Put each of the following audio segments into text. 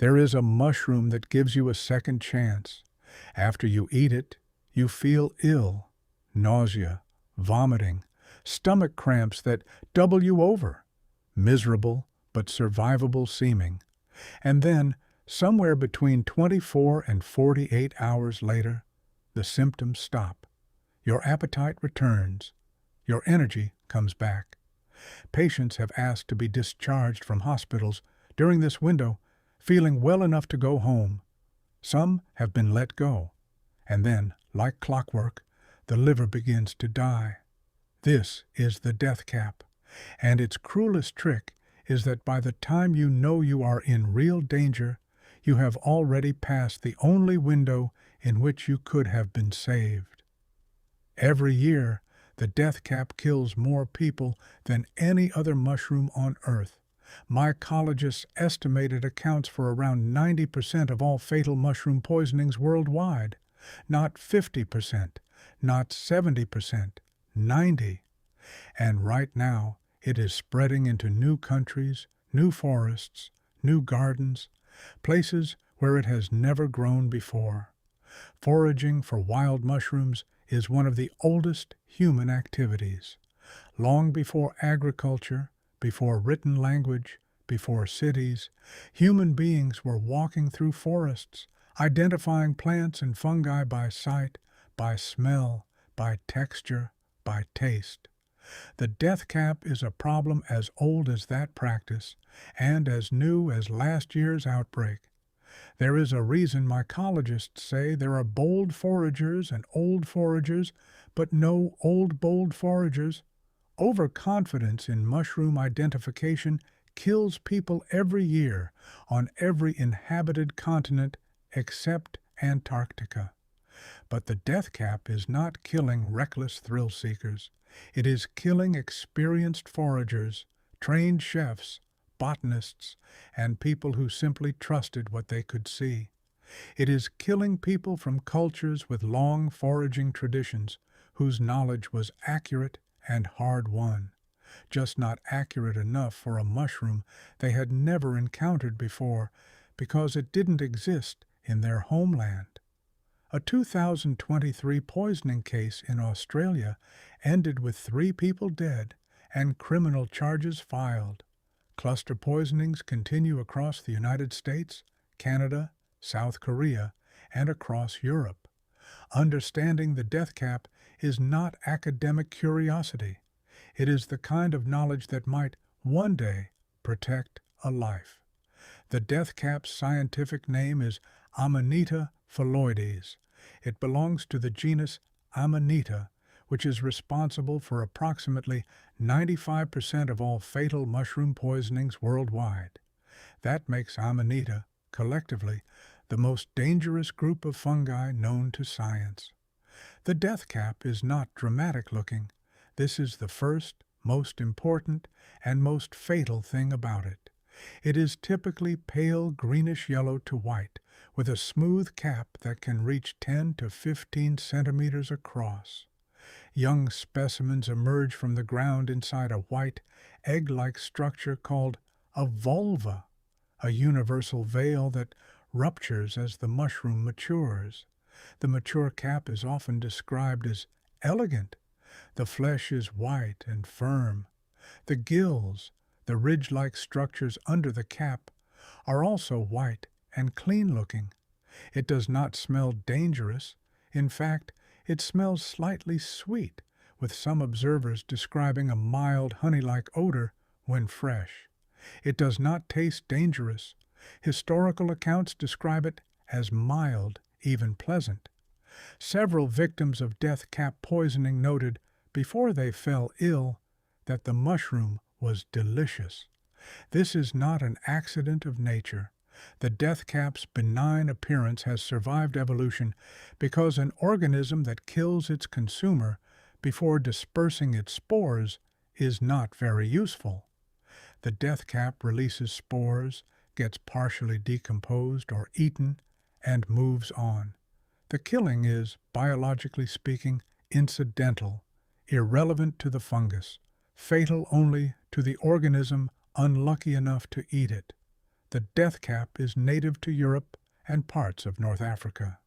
There is a mushroom that gives you a second chance. After you eat it, you feel ill, nausea, vomiting, stomach cramps that double you over, miserable but survivable seeming. And then, somewhere between 24 and 48 hours later, the symptoms stop. Your appetite returns. Your energy comes back. Patients have asked to be discharged from hospitals during this window, feeling well enough to go home. Some have been let go, and then, like clockwork, the liver begins to die. This is the death cap, and its cruelest trick is that by the time you know you are in real danger, you have already passed the only window in which you could have been saved. Every year, the death cap kills more people than any other mushroom on Earth. Mycologists estimate it accounts for around 90% of all fatal mushroom poisonings worldwide. Not 50%, not 70%, 90%. And right now, it is spreading into new countries, new forests, new gardens, places where it has never grown before. Foraging for wild mushrooms is one of the oldest human activities. Long before agriculture, before written language, before cities, human beings were walking through forests, identifying plants and fungi by sight, by smell, by texture, by taste. The death cap is a problem as old as that practice and as new as last year's outbreak. There is a reason mycologists say there are bold foragers and old foragers, but no old bold foragers. Overconfidence in mushroom identification kills people every year on every inhabited continent except Antarctica. But the death cap is not killing reckless thrill seekers. It is killing experienced foragers, trained chefs, botanists, and people who simply trusted what they could see. It is killing people from cultures with long foraging traditions, whose knowledge was accurate and hard-won, just not accurate enough for a mushroom they had never encountered before because it didn't exist in their homeland. A 2023 poisoning case in Australia ended with 3 people dead and criminal charges filed. Cluster poisonings continue across the United States, Canada, South Korea, and across Europe. Understanding the death cap is not academic curiosity. It is the kind of knowledge that might, one day, protect a life. The death cap's scientific name is Amanita phalloides. It belongs to the genus Amanita, which is responsible for approximately 95% of all fatal mushroom poisonings worldwide. That makes Amanita, collectively, the most dangerous group of fungi known to science. The death cap is not dramatic looking. This is the first, most important, and most fatal thing about it. It is typically pale greenish-yellow to white, with a smooth cap that can reach 10 to 15 centimeters across. Young specimens emerge from the ground inside a white, egg-like structure called a vulva, a universal veil that ruptures as the mushroom matures. The mature cap is often described as elegant. The flesh is white and firm. The gills, the ridge-like structures under the cap, are also white and clean-looking. It does not smell dangerous. In fact, it smells slightly sweet, with some observers describing a mild honey-like odor when fresh. It does not taste dangerous. Historical accounts describe it as mild, even pleasant. Several victims of death cap poisoning noted, before they fell ill, that the mushroom was delicious. This is not an accident of nature. The death cap's benign appearance has survived evolution because an organism that kills its consumer before dispersing its spores is not very useful. The death cap releases spores, gets partially decomposed or eaten, and moves on. The killing is, biologically speaking, incidental, irrelevant to the fungus, fatal only to the organism unlucky enough to eat it. The deathcap is native to Europe and parts of North Africa.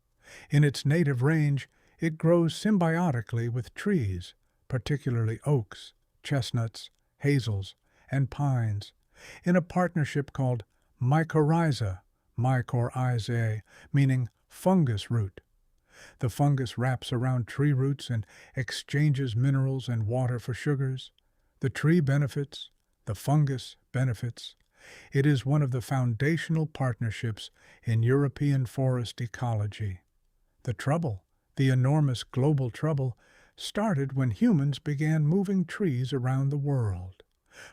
In its native range, it grows symbiotically with trees, particularly oaks, chestnuts, hazels, and pines, in a partnership called mycorrhiza, mycorrhizae, meaning fungus root. The fungus wraps around tree roots and exchanges minerals and water for sugars. The tree benefits, the fungus benefits. It is one of the foundational partnerships in European forest ecology. The trouble, the enormous global trouble, started when humans began moving trees around the world.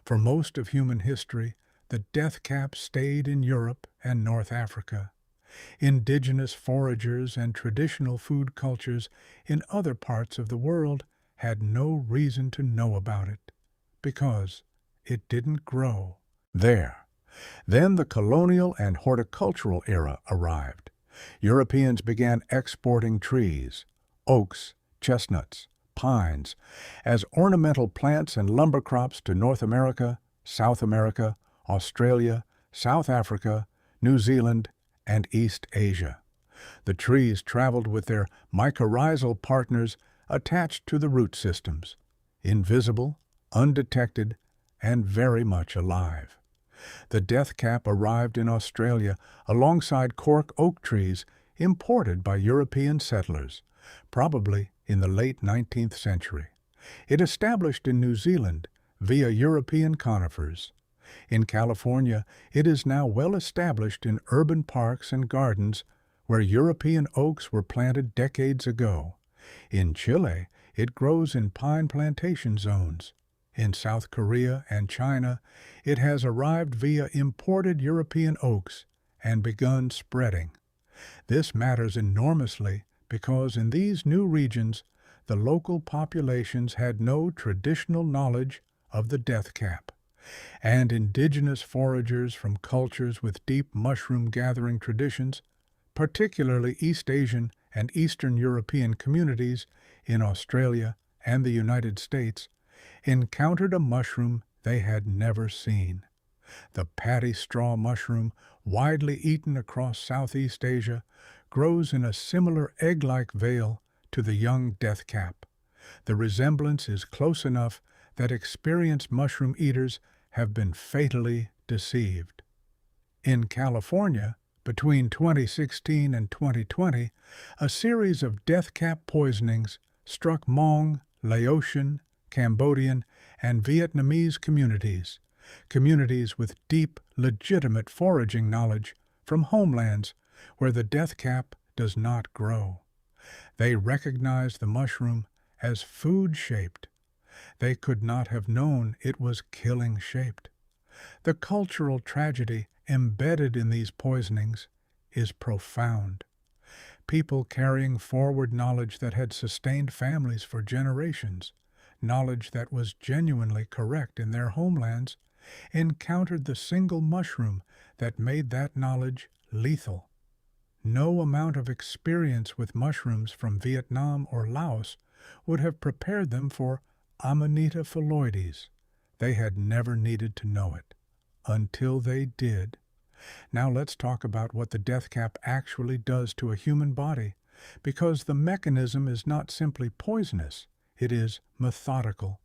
For most of human history, the deathcap stayed in Europe and North Africa. Indigenous foragers and traditional food cultures in other parts of the world had no reason to know about it, because it didn't grow there. Then the colonial and horticultural era arrived. Europeans began exporting trees, oaks, chestnuts, pines, as ornamental plants and lumber crops to North America, South America, Australia, South Africa, New Zealand, and East Asia. The trees traveled with their mycorrhizal partners attached to the root systems, invisible, undetected, and very much alive. The deathcap arrived in Australia alongside cork oak trees imported by European settlers, probably in the late 19th century. It established in New Zealand via European conifers. In California, it is now well established in urban parks and gardens where European oaks were planted decades ago. In Chile, it grows in pine plantation zones. In South Korea and China, it has arrived via imported European oaks and begun spreading. This matters enormously because in these new regions, the local populations had no traditional knowledge of the deathcap, and indigenous foragers from cultures with deep mushroom-gathering traditions, particularly East Asian and Eastern European communities in Australia and the United States, encountered a mushroom they had never seen. The paddy straw mushroom, widely eaten across Southeast Asia, grows in a similar egg-like veil to the young deathcap. The resemblance is close enough that experienced mushroom eaters have been fatally deceived. In California, between 2016 and 2020, a series of deathcap poisonings struck Hmong, Laotian, Cambodian, and Vietnamese communities with deep, legitimate foraging knowledge from homelands where the deathcap does not grow. They recognized the mushroom as food-shaped. They could not have known it was killing-shaped. The cultural tragedy embedded in these poisonings is profound. People carrying forward knowledge that had sustained families for generations, knowledge that was genuinely correct in their homelands, encountered the single mushroom that made that knowledge lethal. No amount of experience with mushrooms from Vietnam or Laos would have prepared them for Amanita phalloides. They had never needed to know it, until they did. Now let's talk about what the deathcap actually does to a human body, because the mechanism is not simply poisonous, it is methodical,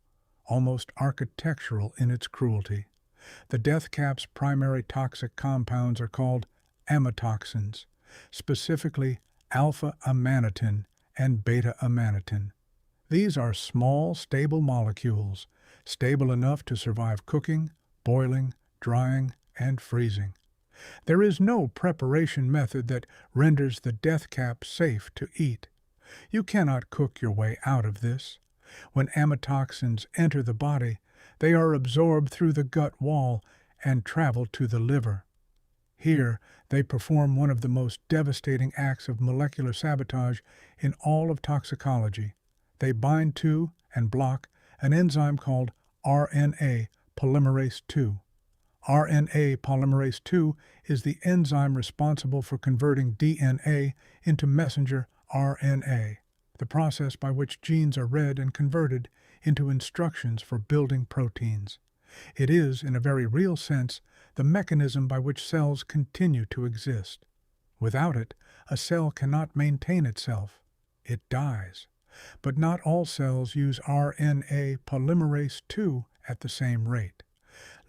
almost architectural in its cruelty. The deathcap's primary toxic compounds are called amatoxins, specifically alpha-amanitin and beta-amanitin. These are small, stable molecules, stable enough to survive cooking, boiling, drying, and freezing. There is no preparation method that renders the deathcap safe to eat. You cannot cook your way out of this. When amatoxins enter the body, they are absorbed through the gut wall and travel to the liver. Here, they perform one of the most devastating acts of molecular sabotage in all of toxicology. They bind to and block an enzyme called RNA polymerase II. RNA polymerase II is the enzyme responsible for converting DNA into messenger RNA, the process by which genes are read and converted into instructions for building proteins. It is, in a very real sense, the mechanism by which cells continue to exist. Without it, a cell cannot maintain itself. It dies. But not all cells use RNA polymerase II at the same rate.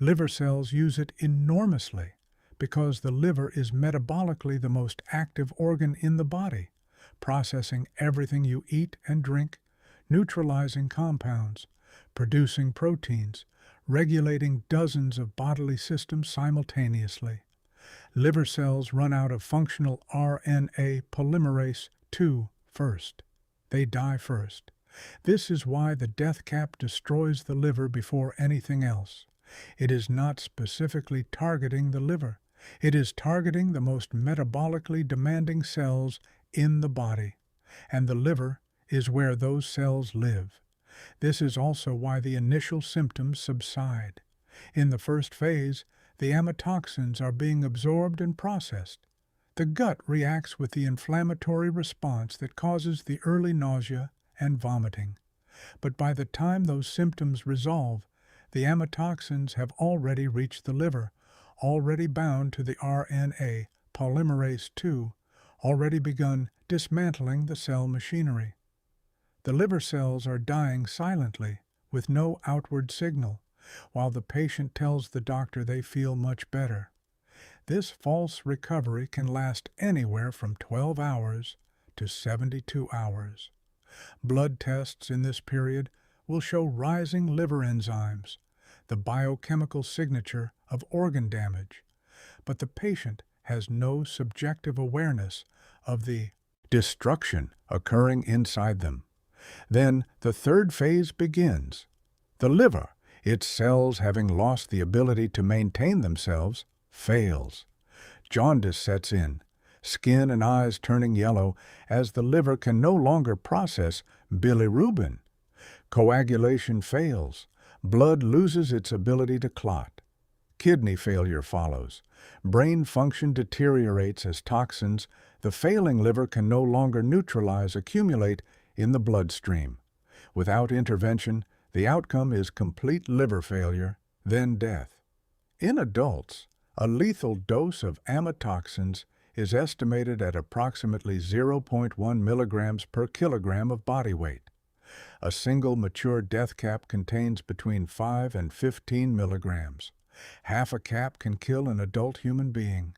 Liver cells use it enormously because the liver is metabolically the most active organ in the body, processing everything you eat and drink, neutralizing compounds, producing proteins, regulating dozens of bodily systems simultaneously. Liver cells run out of functional RNA polymerase II first. They die first. This is why the death cap destroys the liver before anything else. It is not specifically targeting the liver. It is targeting the most metabolically demanding cells in the body, and the liver is where those cells live. This is also why the initial symptoms subside. In the first phase, the amatoxins are being absorbed and processed. The gut reacts with the inflammatory response that causes the early nausea and vomiting. But by the time those symptoms resolve, the amatoxins have already reached the liver, already bound to the RNA polymerase II, already begun dismantling the cell machinery. The liver cells are dying silently, with no outward signal, while the patient tells the doctor they feel much better. This false recovery can last anywhere from 12 hours to 72 hours. Blood tests in this period will show rising liver enzymes, the biochemical signature of organ damage, but the patient has no subjective awareness of the destruction occurring inside them. Then the third phase begins. The liver, its cells having lost the ability to maintain themselves, fails. Jaundice sets in, skin and eyes turning yellow as the liver can no longer process bilirubin. Coagulation fails. Blood loses its ability to clot. Kidney failure follows. Brain function deteriorates as toxins the failing liver can no longer neutralize accumulate in the bloodstream. Without intervention, the outcome is complete liver failure, then death. In adults, a lethal dose of amatoxins is estimated at approximately 0.1 milligrams per kilogram of body weight. A single mature death cap contains between 5 and 15 milligrams. Half a cap can kill an adult human being.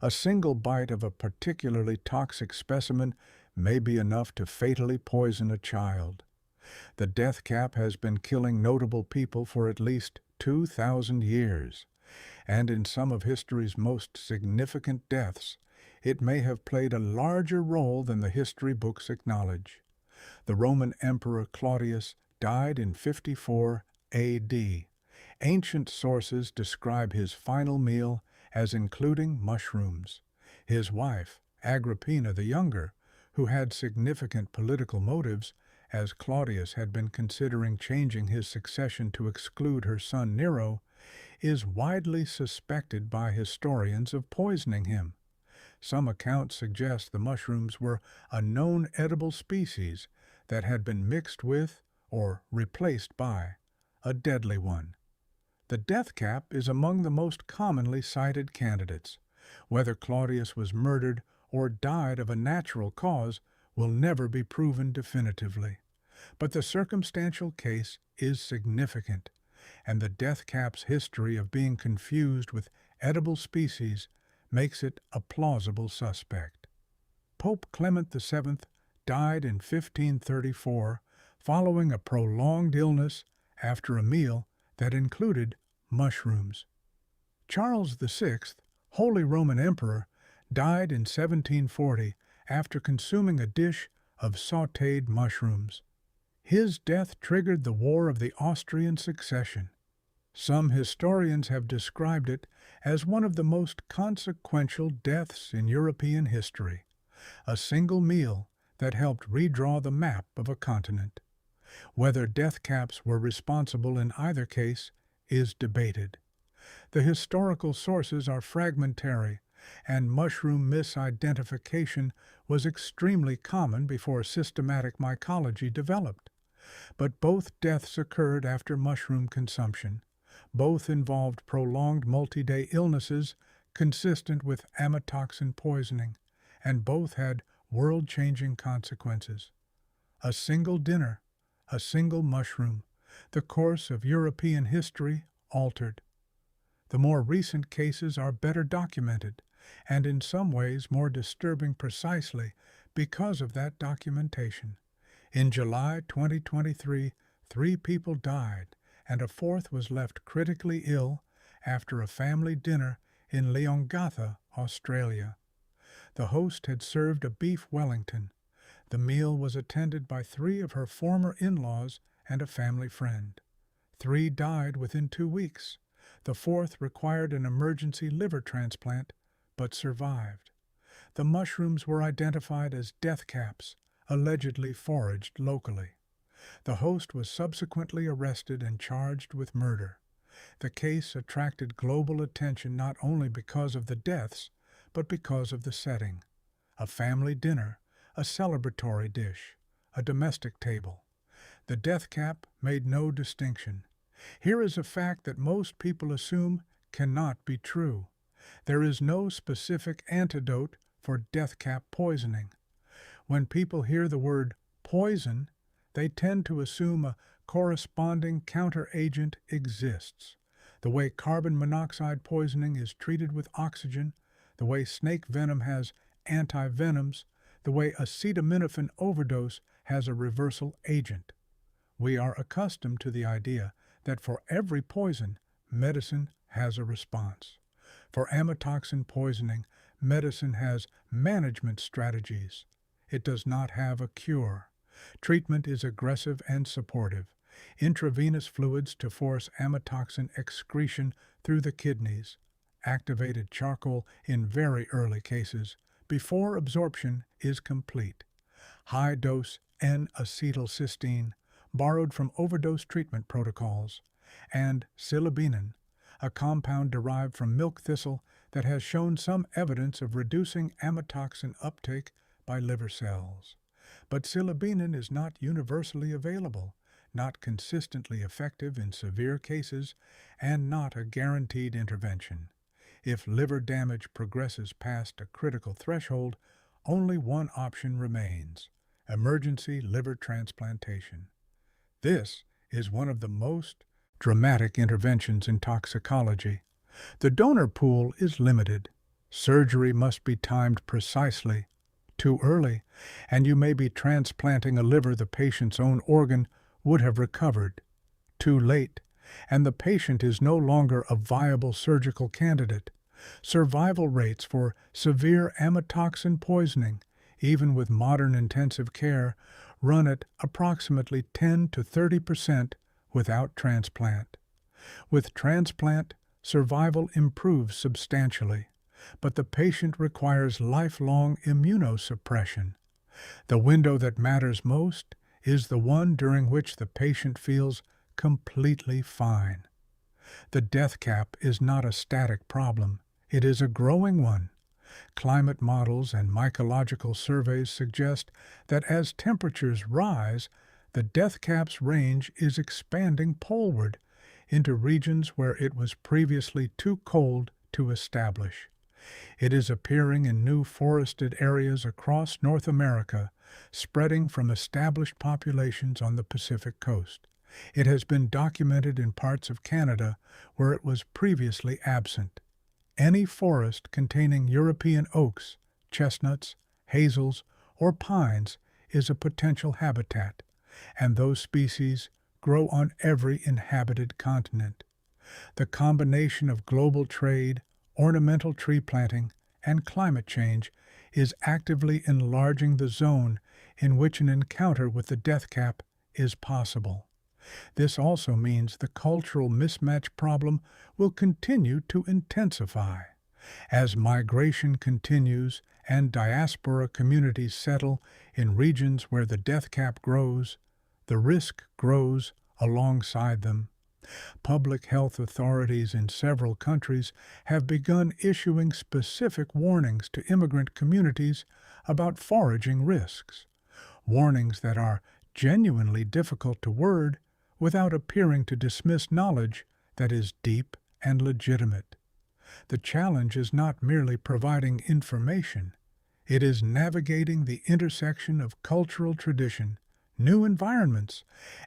A single bite of a particularly toxic specimen may be enough to fatally poison a child. The death cap has been killing notable people for at least 2,000 years, and in some of history's most significant deaths, it may have played a larger role than the history books acknowledge. The Roman Emperor Claudius died in 54 A.D. Ancient sources describe his final meal as including mushrooms. His wife, Agrippina the Younger, who had significant political motives, as Claudius had been considering changing his succession to exclude her son Nero, is widely suspected by historians of poisoning him. Some accounts suggest the mushrooms were a known edible species that had been mixed with or replaced by a deadly one. The death cap is among the most commonly cited candidates. Whether Claudius was murdered or died of a natural cause will never be proven definitively. But the circumstantial case is significant, and the death cap's history of being confused with edible species makes it a plausible suspect. Pope Clement VII died in 1534 following a prolonged illness after a meal that included mushrooms. Charles VI, Holy Roman Emperor, died in 1740 after consuming a dish of sautéed mushrooms. His death triggered the War of the Austrian Succession. Some historians have described it as one of the most consequential deaths in European history, a single meal that helped redraw the map of a continent. Whether death caps were responsible in either case is debated. The historical sources are fragmentary, and mushroom misidentification was extremely common before systematic mycology developed. But both deaths occurred after mushroom consumption. Both involved prolonged multi-day illnesses consistent with amatoxin poisoning, and both had world-changing consequences. A single dinner, a single mushroom, the course of European history altered. The more recent cases are better documented, and in some ways more disturbing precisely because of that documentation. In July 2023, 3 people died, and a 4th was left critically ill after a family dinner in Leongatha, Australia. The host had served a beef Wellington. The meal was attended by 3 of her former in-laws and a family friend. 3 died within 2 weeks. The 4th required an emergency liver transplant, but survived. The mushrooms were identified as death caps, allegedly foraged locally. The host was subsequently arrested and charged with murder. The case attracted global attention not only because of the deaths, but because of the setting. A family dinner, a celebratory dish, a domestic table. The death cap made no distinction. Here is a fact that most people assume cannot be true. There is no specific antidote for death cap poisoning. When people hear the word poison, they tend to assume a corresponding counteragent exists. The way carbon monoxide poisoning is treated with oxygen, the way snake venom has antivenoms, the way acetaminophen overdose has a reversal agent. We are accustomed to the idea that for every poison, medicine has a response. For amatoxin poisoning, medicine has management strategies. It does not have a cure. Treatment is aggressive and supportive. Intravenous fluids to force amatoxin excretion through the kidneys. Activated charcoal in very early cases, before absorption is complete. High-dose N-acetylcysteine, borrowed from overdose treatment protocols. And silibinin, a compound derived from milk thistle that has shown some evidence of reducing amatoxin uptake by liver cells. But silibinin is not universally available, not consistently effective in severe cases, and not a guaranteed intervention. If liver damage progresses past a critical threshold, only one option remains: emergency liver transplantation. This is one of the most dramatic interventions in toxicology. The donor pool is limited. Surgery must be timed precisely. Too early, and you may be transplanting a liver the patient's own organ would have recovered. Too late, and the patient is no longer a viable surgical candidate. Survival rates for severe amatoxin poisoning, even with modern intensive care, run at approximately 10 to 30% without transplant. With transplant, survival improves substantially, but the patient requires lifelong immunosuppression. The window that matters most is the one during which the patient feels completely fine. The death cap is not a static problem, it is a growing one. Climate models and mycological surveys suggest that as temperatures rise, the death cap's range is expanding poleward into regions where it was previously too cold to establish. It is appearing in new forested areas across North America, spreading from established populations on the Pacific coast. It has been documented in parts of Canada where it was previously absent. Any forest containing European oaks, chestnuts, hazels, or pines is a potential habitat, and those species grow on every inhabited continent. The combination of global trade, ornamental tree planting, and climate change is actively enlarging the zone in which an encounter with the death cap is possible. This also means the cultural mismatch problem will continue to intensify. As migration continues and diaspora communities settle in regions where the death cap grows, the risk grows alongside them. Public health authorities in several countries have begun issuing specific warnings to immigrant communities about foraging risks, warnings that are genuinely difficult to word without appearing to dismiss knowledge that is deep and legitimate. The challenge is not merely providing information, it is navigating the intersection of cultural tradition, new environments,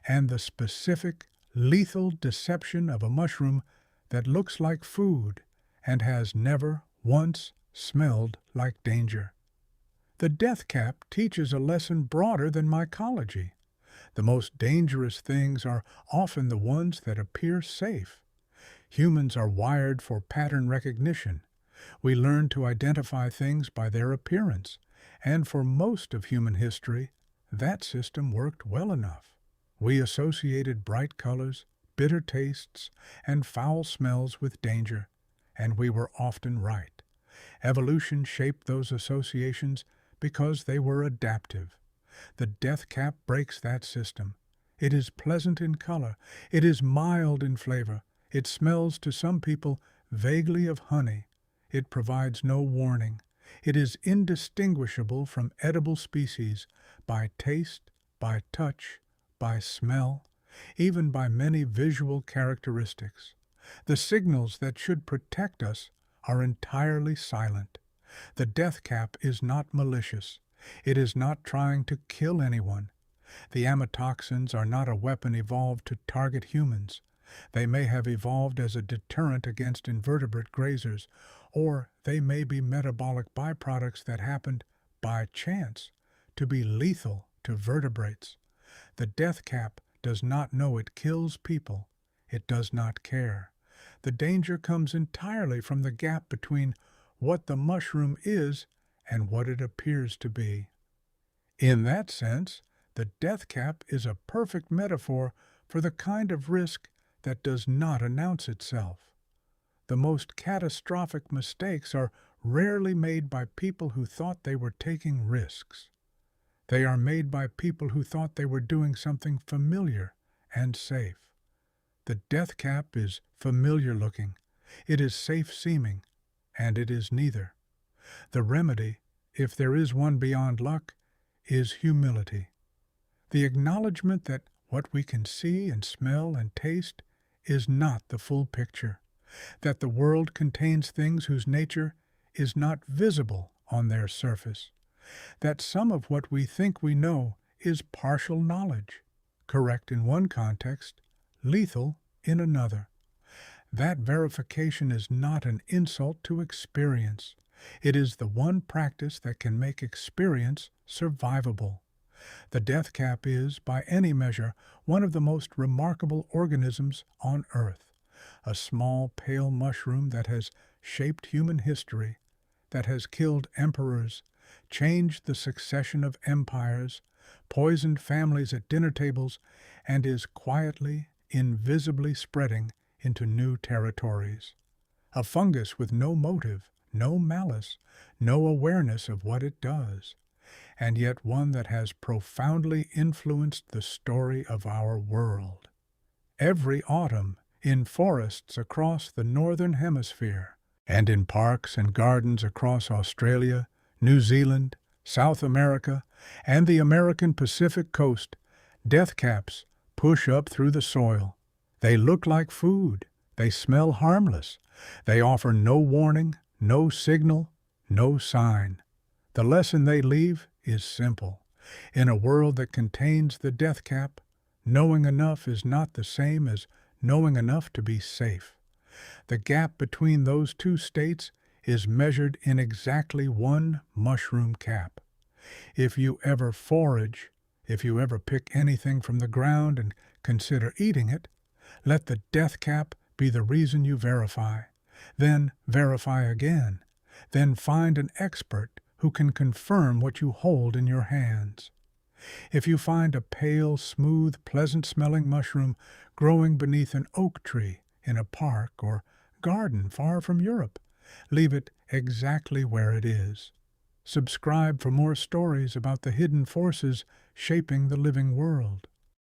and the specific, lethal deception of a mushroom that looks like food and has never once smelled like danger. The death cap teaches a lesson broader than mycology. The most dangerous things are often the ones that appear safe. Humans are wired for pattern recognition. We learn to identify things by their appearance, and for most of human history, that system worked well enough. We associated bright colors, bitter tastes, and foul smells with danger, and we were often right. Evolution shaped those associations because they were adaptive. The death cap breaks that system. It is pleasant in color. It is mild in flavor. It smells to some people vaguely of honey. It provides no warning. It is indistinguishable from edible species by taste, by touch, by smell, even by many visual characteristics. The signals that should protect us are entirely silent. The death cap is not malicious. It is not trying to kill anyone. The amatoxins are not a weapon evolved to target humans. They may have evolved as a deterrent against invertebrate grazers, or they may be metabolic byproducts that happened, by chance, to be lethal to vertebrates. The death cap does not know it kills people. It does not care. The danger comes entirely from the gap between what the mushroom is and what it appears to be. In that sense, the death cap is a perfect metaphor for the kind of risk that does not announce itself. The most catastrophic mistakes are rarely made by people who thought they were taking risks. They are made by people who thought they were doing something familiar and safe. The death cap is familiar-looking, it is safe-seeming, and it is neither. The remedy, if there is one beyond luck, is humility. The acknowledgement that what we can see and smell and taste is not the full picture, that the world contains things whose nature is not visible on their surface, that some of what we think we know is partial knowledge, correct in one context, lethal in another. That verification is not an insult to experience. It is the one practice that can make experience survivable. The death cap is, by any measure, one of the most remarkable organisms on Earth, a small pale mushroom that has shaped human history, that has killed emperors, changed the succession of empires, poisoned families at dinner tables, and is quietly, invisibly spreading into new territories. A fungus with no motive, no malice, no awareness of what it does, and yet one that has profoundly influenced the story of our world. Every autumn, in forests across the northern hemisphere, and in parks and gardens across Australia, New Zealand, South America, and the American Pacific coast, death caps push up through the soil. They look like food. They smell harmless. They offer no warning, no signal, no sign. The lesson they leave is simple. In a world that contains the death cap, knowing enough is not the same as knowing enough to be safe. The gap between those two states is measured in exactly one mushroom cap. If you ever forage, if you ever pick anything from the ground and consider eating it, let the death cap be the reason you verify. Then verify again. Then find an expert who can confirm what you hold in your hands. If you find a pale, smooth, pleasant-smelling mushroom growing beneath an oak tree in a park or garden far from Europe, leave it exactly where it is. Subscribe for more stories about the hidden forces shaping the living world.